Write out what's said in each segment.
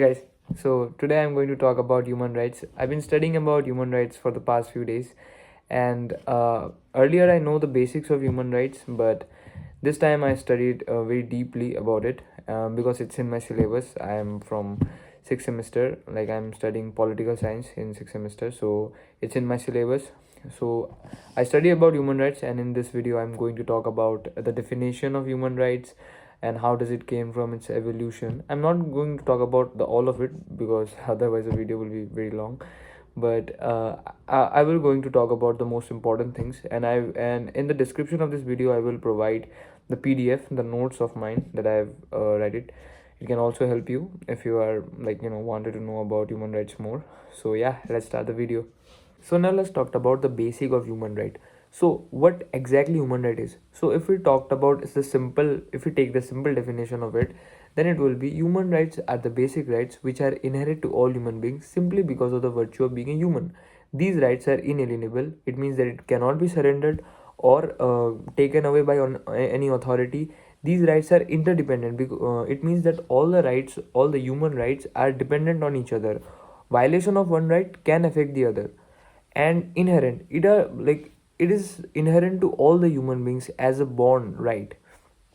Guys, so today I'm going to talk about human rights. I've been studying about human rights for the past few days, and earlier I know the basics of human rights, but this time I studied very deeply about it because it's in my syllabus. I am from sixth semester, like I'm studying political science in sixth semester, so it's in my syllabus. So I study about human rights, and in this video I'm going to talk about the definition of human rights and how does it came from its evolution. I'm not going to talk about the all of it because otherwise the video will be very long, but I will going to talk about the most important things, and in the description of this video I will provide the PDF, the notes of mine that I've read it. It can also help you if you are wanted to know about human rights more. So yeah, let's start the video. So now let's talk about the basic of human right. So what exactly human right is? So if we talked about it's the simple, if we take the simple definition of it, then it will be human rights are the basic rights which are inherent to all human beings simply because of the virtue of being a human. These rights are inalienable. It means that it cannot be surrendered or taken away by any authority. These rights are interdependent. It means that all the rights, all the human rights are dependent on each other. Violation of one right can affect the other, and inherent it is inherent to all the human beings as a born right.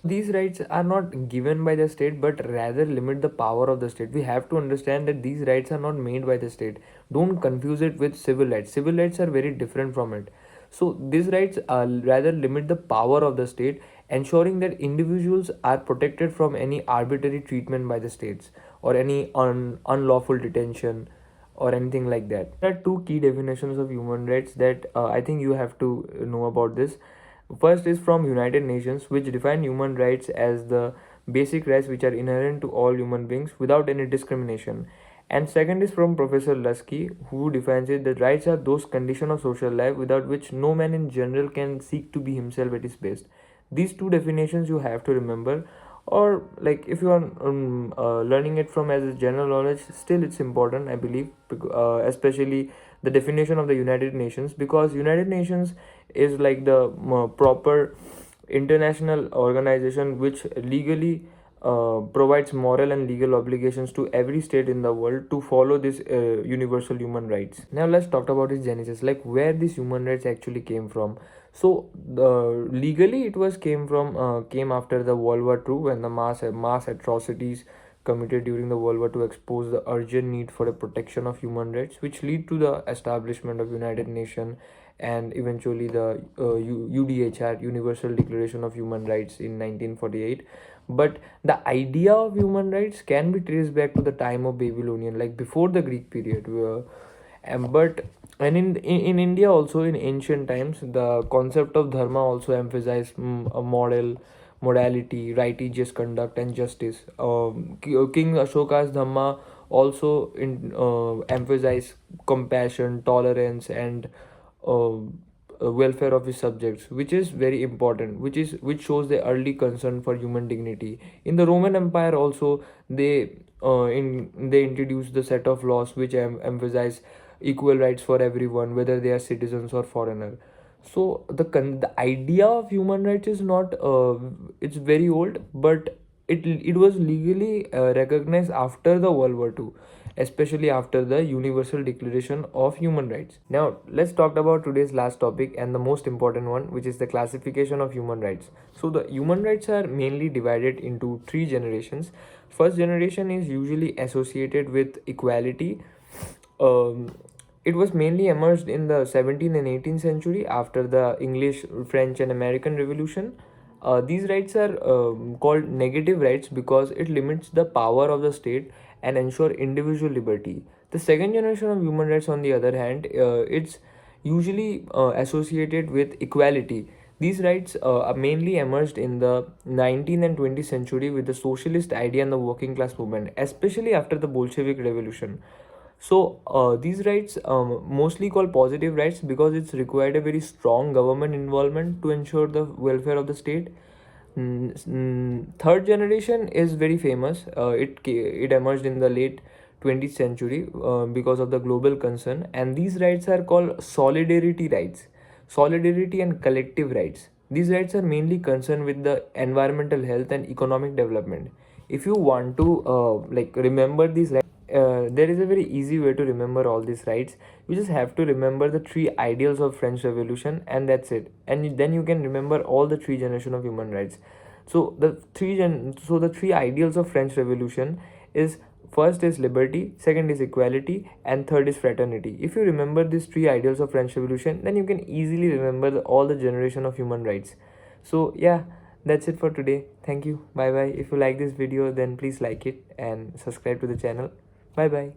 These rights are not given by the state but rather limit the power of the state. We have to understand that these rights are not made by the state. Don't confuse it with civil rights. Civil rights are very different from it. So these rights rather limit the power of the state, ensuring that individuals are protected from any arbitrary treatment by the states or any unlawful detention or anything like that. There are two key definitions of human rights that I think you have to know about this. First is from United Nations, which define human rights as the basic rights which are inherent to all human beings without any discrimination. And second is from Professor Lusky, who defines it that rights are those conditions of social life without which no man in general can seek to be himself at his best. These two definitions you have to remember, or like if you are learning it from as a general knowledge, still it's important, I believe, especially the definition of the United Nations, because United Nations is like the proper international organization which legally provides moral and legal obligations to every state in the world to follow this universal human rights. Now let's talk about its genesis, like where these human rights actually came from. So legally it was came after the World War II, when the mass atrocities committed during the World War II exposed the urgent need for a protection of human rights, which lead to the establishment of United Nations and eventually the UDHR, Universal Declaration of Human Rights, in 1948. But the idea of human rights can be traced back to the time of Babylonian, like before the Greek period. But and in India also, in ancient times, the concept of dharma also emphasized a morality, righteous conduct, and justice. King Ashoka's dhamma also emphasized compassion, tolerance, and uh, welfare of his subjects, which is very important, which shows the early concern for human dignity. In the Roman Empire also, they introduced the set of laws which emphasize equal rights for everyone, whether they are citizens or foreigner. So the idea of human rights is not it's very old, but it was legally recognized after the World War II, especially after the Universal Declaration of Human Rights. Now let's talk about today's last topic and the most important one, which is the classification of human rights. So the human rights are mainly divided into three generations. First generation is usually associated with equality. um, it was mainly emerged in the 17th and 18th century after the English, French, and American Revolution. These rights are called negative rights because it limits the power of the state and ensure individual liberty. The second generation of human rights, on the other hand, it's usually associated with equality. These rights are mainly emerged in the 19th and 20th century with the socialist idea and the working class movement, especially after the Bolshevik Revolution. So these rights mostly called positive rights because it's required a very strong government involvement to ensure the welfare of the state. Third generation is very famous. It emerged in the late 20th century because of the global concern, and these rights are called solidarity rights, solidarity and collective rights. These rights are mainly concerned with the environmental health and economic development. If you want to remember these rights, there is a very easy way to remember all these rights. You just have to remember the three ideals of French Revolution, and that's it. And then you can remember all the three generations of human rights. So the three ideals of French Revolution is: first is liberty, second is equality, and third is fraternity. If you remember these three ideals of French Revolution, then you can easily remember all the generation of human rights. So yeah, that's it for today. Thank you. Bye bye. If you like this video, then please like it and subscribe to the channel. Bye bye.